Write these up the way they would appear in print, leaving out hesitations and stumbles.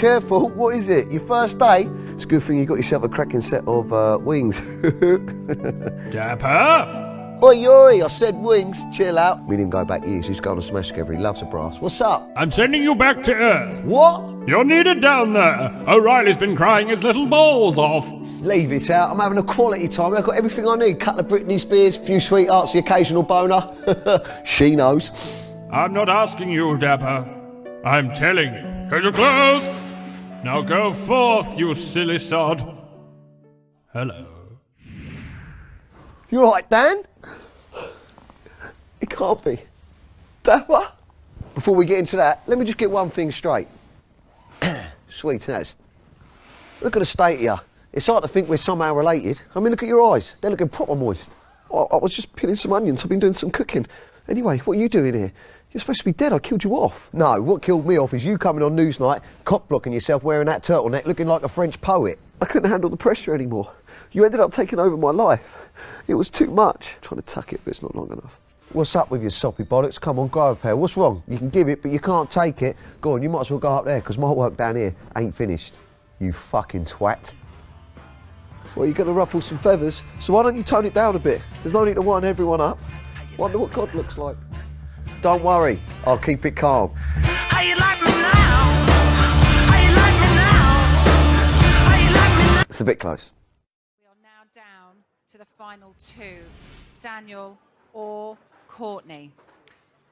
careful. What is it? Your first day? It's a good thing you got yourself a cracking set of wings. Dapper! Oi, oi, I said wings. Chill out. We didn't go back years. He's going to smash together. He loves a brass. What's up? I'm sending you back to Earth. What? You're needed down there. O'Reilly's been crying his little balls off. Leave it out. I'm having a quality time. I've got everything I need. Couple of Britney Spears, few sweethearts, the occasional boner. She knows. I'm not asking you, Dapper. I'm telling you. Here's your clothes. Now go forth, you silly sod. Hello. You all right, Dan? It can't be. Dapper? Before we get into that, let me just get one thing straight. Sweet as. Look at the state of you. It's hard to think we're somehow related. I mean, look at your eyes. They're looking proper moist. I was just peeling some onions. I've been doing some cooking. Anyway, what are you doing here? You're supposed to be dead. I killed you off. No, what killed me off is you coming on Newsnight, cock-blocking yourself wearing that turtleneck, looking like a French poet. I couldn't handle the pressure anymore. You ended up taking over my life. It was too much. I'm trying to tuck it, but it's not long enough. What's up with your soppy bollocks? Come on, grow a pair. What's wrong? You can give it, but you can't take it. Go on, you might as well go up there, because my work down here ain't finished. You fucking twat. Well, you're going to ruffle some feathers, so why don't you tone it down a bit? There's no need to wind everyone up. Wonder what God looks like. Don't worry, I'll keep it calm. How you like me now? How you like me now? How you like me now? It's a bit close. We are now down to the final two, Daniel or Courtney.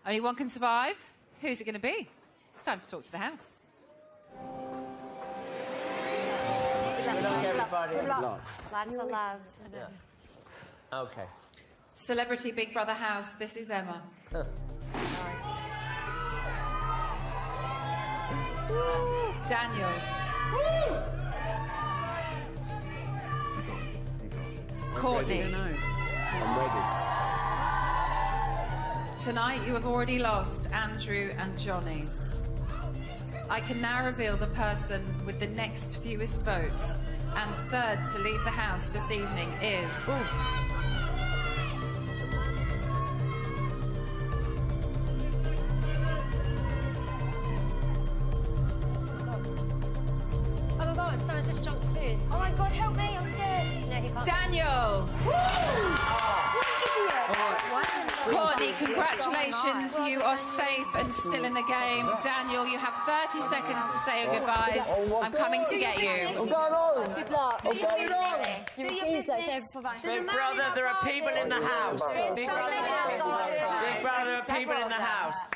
Only one can survive. Who's it going to be? It's time to talk to the house. Good luck, everybody. Good luck. Lots of love. Yeah. Okay. Celebrity Big Brother house, this is Emma. Daniel. Courtney. I'm ready. Tonight you have already lost Andrew and Johnny. I can now reveal the person with the next fewest votes, and third to leave the house this evening is... Oh my god, someone's just jumped food. Oh my god, help me, I'm scared. No, he can't. Daniel! Courtney, congratulations. You are safe and still in the game. Daniel, you have 30 seconds to say your goodbyes. I'm coming to get you. Good luck. Big brother, there are people in the house. Big brother, there are people in the house.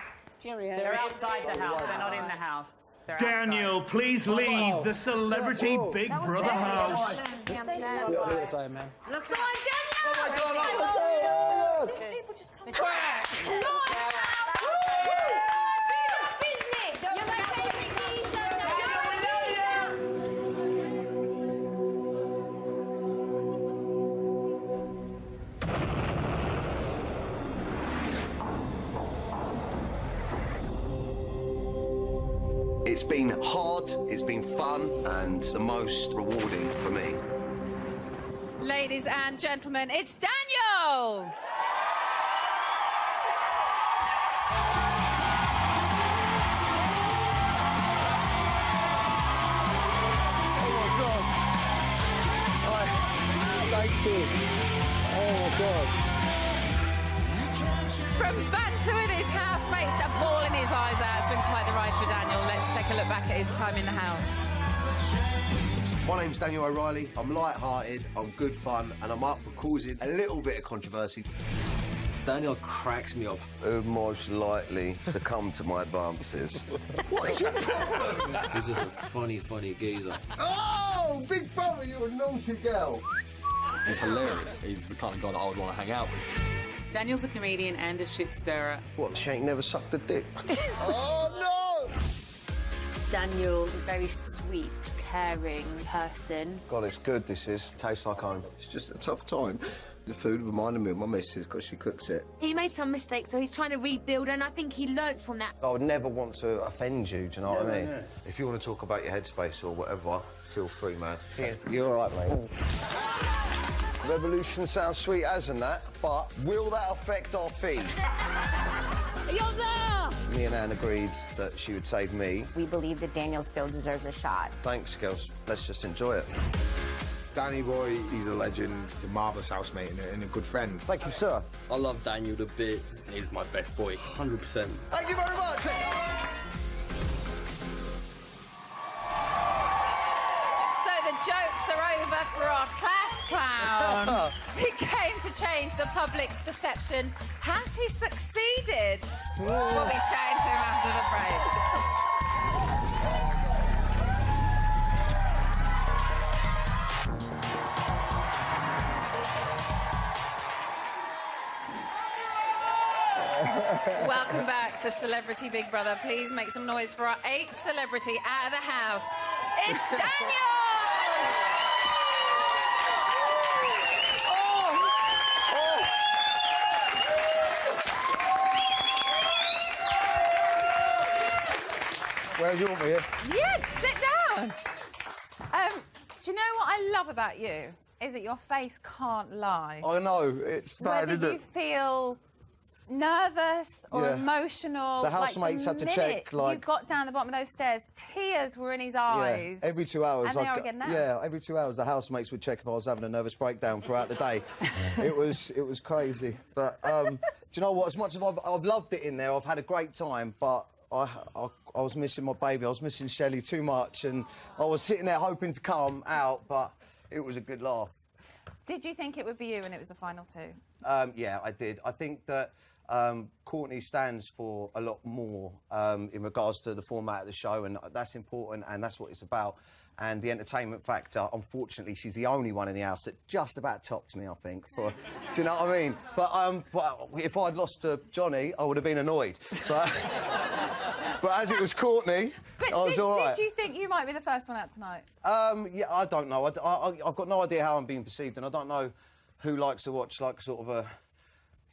They're outside the house, they're not in the house. They're Daniel, please leave the Celebrity Big Brother house. Look on, Daniel! People just come It's been hard, it's been fun, and the most rewarding for me. Ladies and gentlemen, it's Daniel! Thank you. Oh my God. From banter with his housemates to bawling his eyes out, it's been quite the ride for Daniel. Let's take a look back at his time in the house. My name's Daniel O'Reilly. I'm light-hearted, I'm good fun, and I'm up for causing a little bit of controversy. Daniel cracks me up. Most likely to come to my advances. What is your problem? He's just a funny geezer. Oh, big brother, you're a naughty girl. He's hilarious. He's the kind of guy that I would want to hang out with. Daniel's a comedian and a shit stirrer. What, she ain't never sucked a dick? Oh, no! Daniel's a very sweet, caring person. God, it's good, this is. Tastes like home. It's just a tough time. The food reminded me of my missus because she cooks it. He made some mistakes, so he's trying to rebuild, and I think he learnt from that. I would never want to offend you, do you know what I mean? Yeah. If you want to talk about your headspace or whatever, feel free, man. You're all right, mate. Revolution sounds sweet as and that, but will that affect our fee? You're there! Me and Anne agreed that she would save me. We believe that Daniel still deserves a shot. Thanks, girls. Let's just enjoy it. Danny boy, he's a legend, he's a marvellous housemate and a good friend. Thank you, sir. I love Daniel to bits. He's my best boy, 100%. Thank you very much. So the jokes are over for our class clown. He came to change the public's perception. Has he succeeded? We'll be chatting to him after the break. Welcome back to Celebrity Big Brother. Please make some noise for our 8th celebrity out of the house. It's Daniel! Where's your beer? Yeah, sit down. Do you know what I love about you? Is that your face can't lie. I know, it's bad, Whether isn't you it? feel nervous or Yeah. emotional. The housemates had to check, like- you got down the bottom of those stairs, tears were in his eyes. Yeah, every 2 hours. And they are again now. Yeah, every 2 hours the housemates would check if I was having a nervous breakdown throughout the day. it was crazy. But do you know what? As much as I've loved it in there, I've had a great time. But I was missing my baby. I was missing Shelley too much, and I was sitting there hoping to come out. But it was a good laugh. Did you think it would be you when it was the final two? Yeah, I did. I think that Courtney stands for a lot more in regards to the format of the show, and that's important, and that's what it's about. And the entertainment factor, unfortunately, she's the only one in the house that just about topped me, I think. Do you know what I mean? But if I'd lost to Johnny, I would have been annoyed. But as it was Courtney, I was all right. Did you think you might be the first one out tonight? Yeah, I don't know. I've got no idea how I'm being perceived, and I don't know who likes to watch, like, sort of a...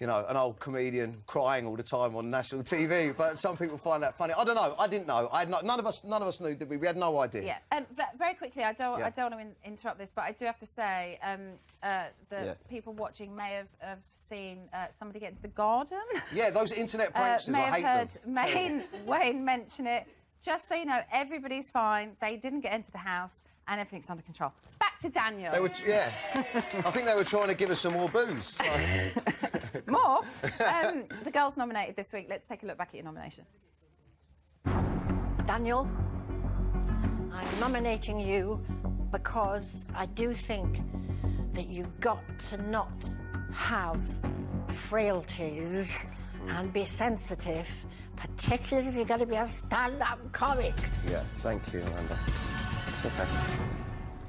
you know, an old comedian crying all the time on national TV, but some people find that funny. I don't know. I didn't know. None of us knew, did we? We had no idea. Yeah. Very quickly, I don't want to interrupt this, but I do have to say people watching may have seen somebody get into the garden. Yeah, those internet pranksters, I hate them. Wayne mention it. Just so you know, everybody's fine. They didn't get into the house, and everything's under control. Back to Daniel. They were, yeah. I think they were trying to give us some more booze. More? The girls nominated this week. Let's take a look back at your nomination. Daniel, I'm nominating you because I do think that you've got to not have frailties and be sensitive, particularly if you're going to be a stand-up comic. Yeah, thank you, Amanda. Okay.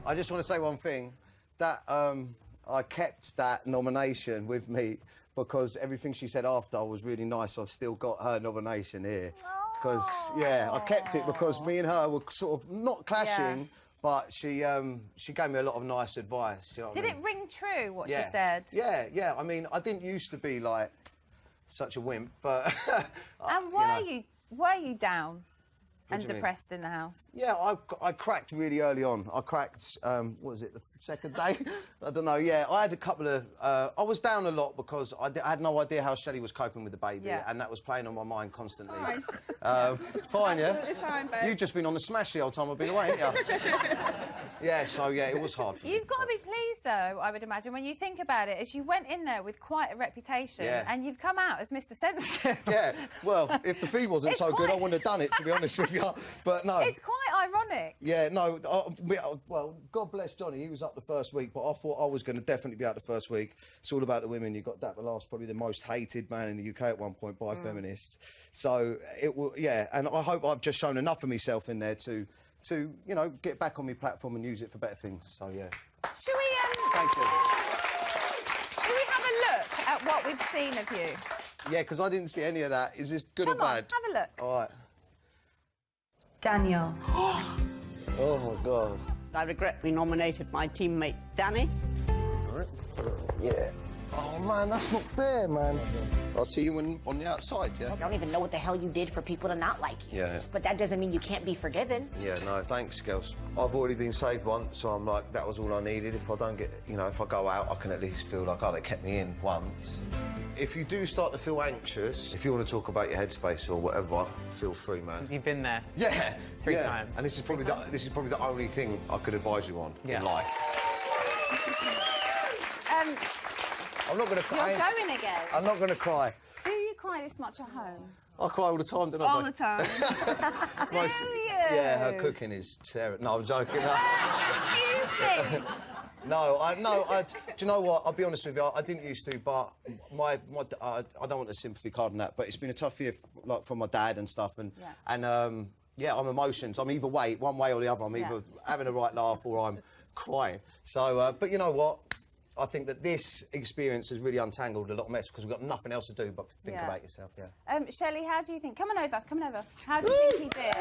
I just want to say one thing, that I kept that nomination with me because everything she said after was really nice. I've still got her nomination here. Because, yeah, I kept it because me and her were sort of not clashing, but she gave me a lot of nice advice. You know what Did I mean? it ring true, what Yeah. she said? Yeah. I mean, I didn't used to be, like, such a wimp, but... And were you down and do you mean? depressed in the house? Yeah, I cracked really early on. I cracked, what was it, the second day? I don't know, yeah. I had a couple of... I was down a lot because I had no idea how Shelley was coping with the baby, and that was playing on my mind constantly. Fine. Fine, yeah? Absolutely fine, babe. You've just been on the smash the whole time I've been away, haven't you? Yeah, so, yeah, it was hard for me. You've got to be pleased, though, I would imagine, when you think about it, as you went in there with quite a reputation, and you've come out as Mr. Sensitive. Yeah, well, if the fee wasn't It's so good, I quite- wouldn't have done it, to be honest with you. But no. It's quite ironic. Yeah, no, well, God bless Johnny, he was up the first week, but I thought I was going to definitely be out the first week. It's all about the women. You got Dapper Last, probably the most hated man in the UK at one point by feminists. So, it will, yeah, and I hope I've just shown enough of myself in there to you know, get back on my platform and use it for better things. So, yeah. Should we, Thank you. should we have a look at what we've seen of you? Yeah, because I didn't see any of that. Is this good Come or on, bad? have a look. All right. Daniel. Oh, my God. I regret we nominated my teammate Danny. Yeah. Oh, man, that's not fair, man. I'll see you on the outside, yeah? I don't even know what the hell you did for people to not like you. Yeah. But that doesn't mean you can't be forgiven. Yeah, no, thanks, girls. I've already been saved once, so I'm like, that was all I needed. If I don't get, you know, if I go out, I can at least feel like, oh, they kept me in once. If you do start to feel anxious, if you want to talk about your headspace or whatever, feel free, man. You've been there. Yeah. 3 times. And this is probably the only thing I could advise you on in life. I'm not going to cry. You're going again. I'm not going to cry. Do you cry this much at home? I cry all the time, don't I? All the time. Do you? Yeah, her cooking is terrible. No, I'm joking. Excuse me. Do you know what? I'll be honest with you. I didn't used to, but I don't want a sympathy card on that. But it's been a tough year, like for my dad and stuff, and yeah, I'm emotions. I'm either way, one way or the other. I'm either having a right laugh or I'm crying. So, but you know what? I think that this experience has really untangled a lot of mess because we've got nothing else to do but think about yourself. Yeah. Shelley, how do you think? Come on over. How do you think he did?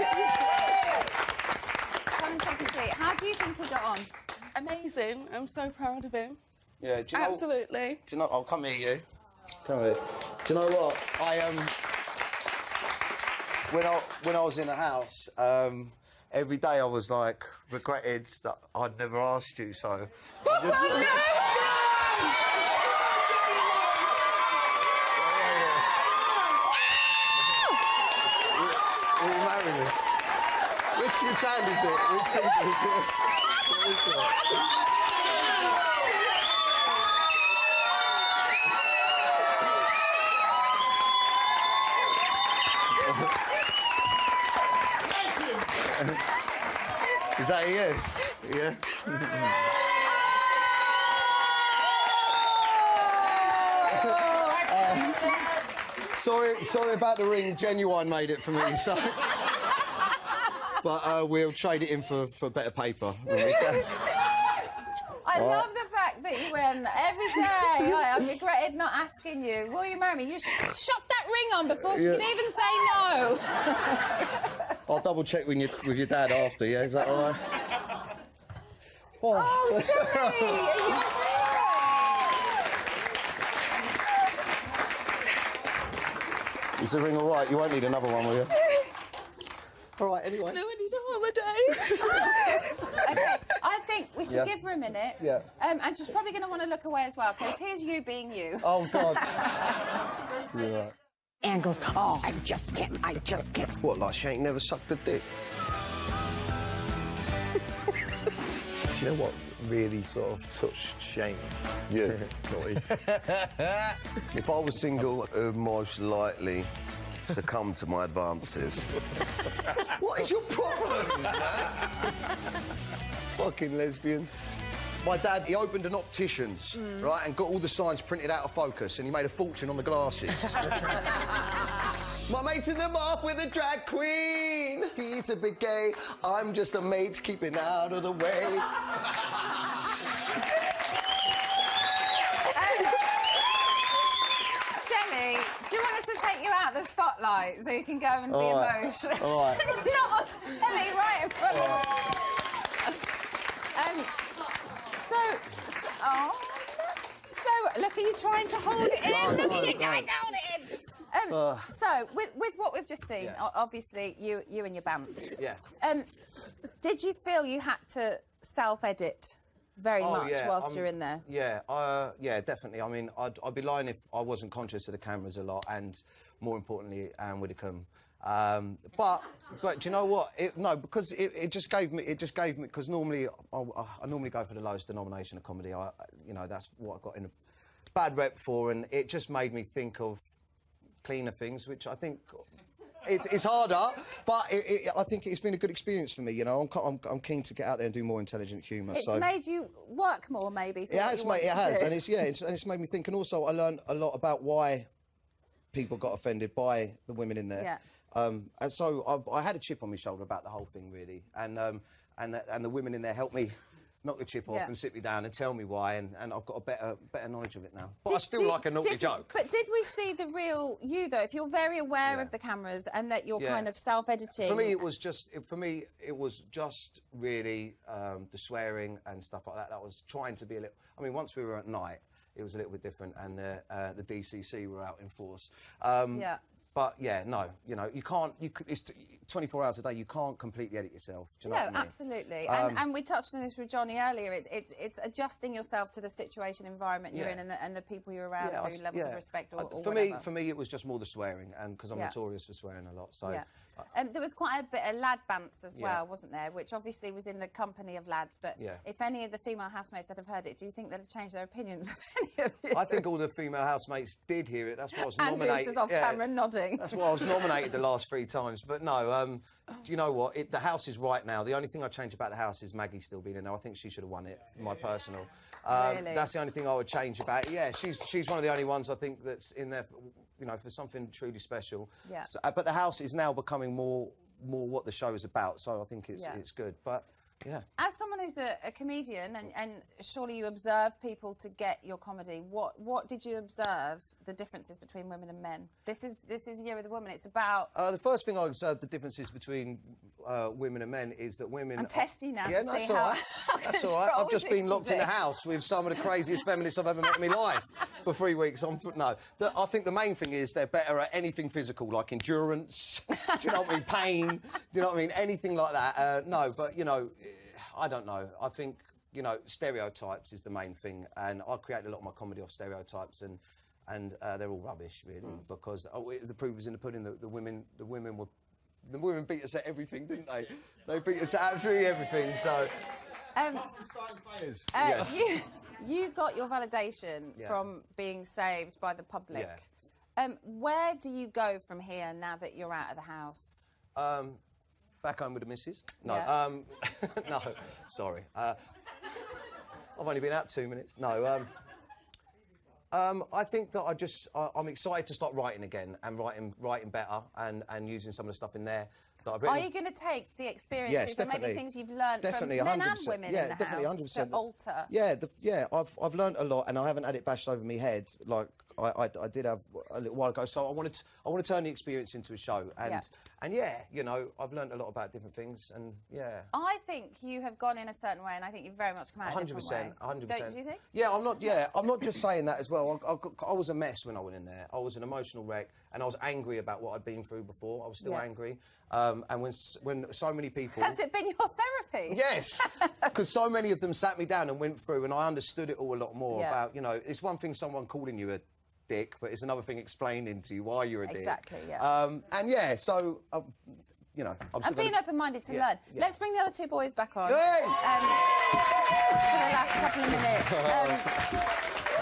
Come and take a seat. How do you think he got on? Amazing. I'm so proud of him. Yeah, do you know? Absolutely. Do you know? I'll come here, you. Come here. Do you know what? When I was in the house, every day I was like regretted that I'd never asked you. So. Will you marry me? Which hand is it? Which finger is it? What is it? Is that a yes? Yeah. Sorry about the ring. Genuine made it for me. So, but we'll trade it in for better paper. I love the fact that you went every day. I regretted not asking you. Will you marry me? You shot that ring on before she could even say no. I'll double check with your dad after. Yeah, is that all right? Oh, Shelley, are you okay? Is the ring all right? You won't need another one, will you? All right, anyway. No, I need a holiday. Okay, I think we should give her a minute. Yeah. And she's probably going to want to look away as well, because here's you being you. Oh, God. Yeah. Anne goes, oh, I just can't. What, like she ain't never sucked a dick? Do you know what really sort of touched Shane? You. Naughty. If I was single, most likely succumb to my advances. What is your problem, man? Fucking lesbians. My dad, he opened an optician's, right, and got all the signs printed out of focus, and he made a fortune on the glasses. My mate's in the bath with a drag queen. He's a bit gay. I'm just a mate keeping out of the way. Shelley, do you want us to take you out the spotlight so you can go and be emotional? All right. Not on telly, right in front of So, look, are you trying to hold it in? Look at you trying to hold it in. So, with what we've just seen, obviously, you and your bants. Yeah. Did you feel you had to self-edit very much whilst you're in there? Yeah, definitely. I mean, I'd be lying if I wasn't conscious of the cameras a lot, and more importantly, Anne Widdecombe. But do you know what? Because it just gave me because normally I normally go for the lowest denomination of comedy. You know, that's what I got in a bad rep for, and it just made me think of cleaner things, which I think it's harder, but I think it's been a good experience for me. You know, I'm keen to get out there and do more intelligent humour. It's made you work more, maybe. It has, mate. It has, and it's made me think. And also, I learned a lot about why people got offended by the women in there. Yeah. And so I had a chip on my shoulder about the whole thing, really, and the women in there helped me knock the chip off and sit me down and tell me why, and I've got a better knowledge of it now. But I still like a naughty joke. But did we see the real you, though? If you're very aware of the cameras and that you're kind of self-editing. For me, it was just really the swearing and stuff like that. That was trying to be a little. I mean, once we were at night, it was a little bit different, and the DCC were out in force. But yeah, no, you know, it's 24 hours a day. You can't completely edit yourself. Do you know what I mean? Absolutely. And we touched on this with Johnny earlier. It's adjusting yourself to the situation, environment you're in, and the people you're around through levels of respect or whatever. For me, it was just more the swearing, and because I'm notorious for swearing a lot. So there was quite a bit of lad bants as well, wasn't there? Which obviously was in the company of lads. But if any of the female housemates that have heard it, do you think they'd have changed their opinions of any of it? I think all the female housemates did hear it. That's why I was nominated. Andrew's just off camera nodding. That's why I was nominated the last 3 times. But no, do you know what? The house is right now. The only thing I'd change about the house is Maggie still being in there. I think she should have won it, my personal. Really? That's the only thing I would change about it. Yeah, she's one of the only ones I think that's in there, you know, for something truly special. Yeah. So, but the house is now becoming more what the show is about. So I think it's good. But yeah. As someone who's a comedian, and surely you observe people to get your comedy, what did you observe the differences between women and men? This is Year of the Woman. It's about... the first thing I observed the differences between women and men is that women... I'm testing now to see that's how... all right. That's all right. I've just been locked in the house with some of the craziest feminists I've ever met in my life for 3 weeks. I think the main thing is they're better at anything physical, like endurance, do you know what I mean, pain, do you know what I mean, anything like that. No, but, you know... I don't know. I think, you know, stereotypes is the main thing, and I create a lot of my comedy off stereotypes, and they're all rubbish, really, because the proof is in the pudding. The women beat us at everything, didn't they? They beat us at absolutely everything. So, you got your validation from being saved by the public. Where do you go from here now that you're out of the house? Back home with the missus? No, no, sorry. I've only been out 2 minutes. No, I think that I'm excited to start writing again, and writing better, and using some of the stuff in there that I've written. Are you going to take the experiences and maybe things you've learned from men 100%. and women in the house 100%. to alter? Yeah, I've learned a lot, and I haven't had it bashed over my head like I did have a little while ago. So I want to turn the experience into a show, and you know, I've learned a lot about different things, and I think you have gone in a certain way, and I think you've very much come out a different way. 100%. Do you think? Yeah, I'm not just saying that as well. I was a mess when I went in there. I was an emotional wreck, and I was angry about what I'd been through before. I was still angry, and when so many people... Has it been your therapy? Yes, because so many of them sat me down and went through, and I understood it all a lot more about, you know, it's one thing someone calling you a dick, but it's another thing explaining to you why you're a dick. Exactly, yeah. And so, you know... I'm being open-minded to learn. Yeah. Let's bring the other 2 boys back on. Hey! For the last couple of minutes.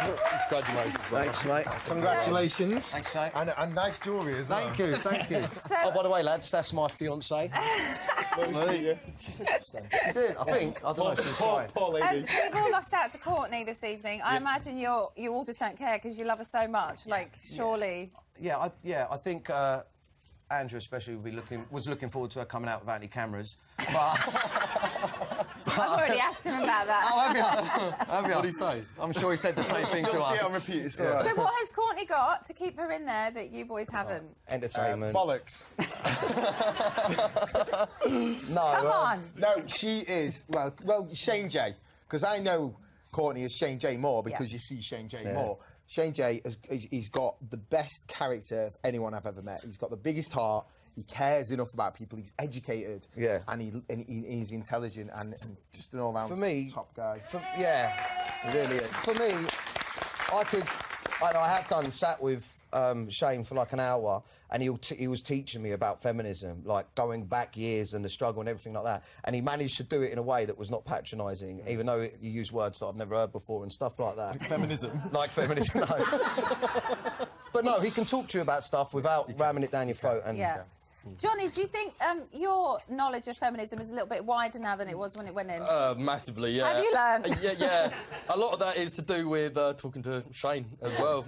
Congratulations. Thanks, mate. Congratulations. Thanks, mate. And nice jewellery as well. Thank you. Oh, by the way, lads, that's my fiancée. She said yes then. She did, I think. I don't know, she's fine. Poor lady. So we've all lost out to Courtney this evening. I imagine you all just don't care because you love her so much. Like, surely... I think Andrew especially was looking forward to her coming out without any cameras. But I've already asked him about that. Oh, have you? What did he say? I'm sure he said the same thing to You'll us. see it on repeat. It's all right. So what has Courtney got to keep her in there that you boys haven't? Entertainment. Bollocks. No. Come on. No, she is. Well, Shane J. Because I know Courtney as Shane J more because you see Shane J more. Shane J, he's got the best character of anyone I've ever met. He's got the biggest heart. He cares enough about people. He's educated. Yeah. And he's intelligent and just an all-round top guy. He really is. For me, I have sat with Shane for like an hour, and he was teaching me about feminism, like going back years and the struggle and everything like that. And he managed to do it in a way that was not patronising, even though you use words that I've never heard before and stuff like that. Like feminism. Like feminism, no. But no, he can talk to you about stuff without ramming it down your throat. And Johnny, do you think your knowledge of feminism is a little bit wider now than it was when it went in? Massively, yeah. Have you learned? Yeah. A lot of that is to do with talking to Shane as well.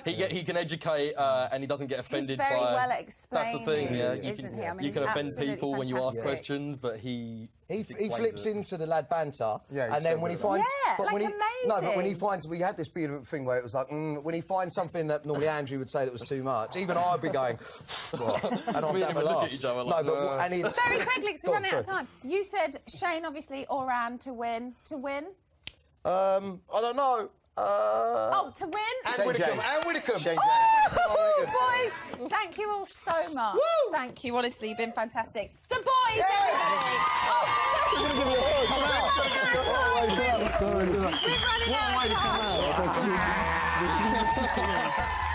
He can educate and he doesn't get offended by... He's very well explained. That's the thing, yeah. Isn't he? I mean, you can offend people when you ask fantastic. questions, but he flips into the lad banter, and then when he finds... amazing. No, but when he finds... We had this beautiful thing where it was like, when he finds something that normally Andrew would say that was too much, even I'd be going, and I'm having a laugh. Like, very quickly, because we're running out of time. You said Shane, obviously, or Anne to win. To win? I don't know. Oh, to win? And Widdicombe. And Widdicombe. Oh, boys, thank you all so much. Woo! Thank you, honestly, you've been fantastic. The boys, everybody. Oh, so We're running out of time.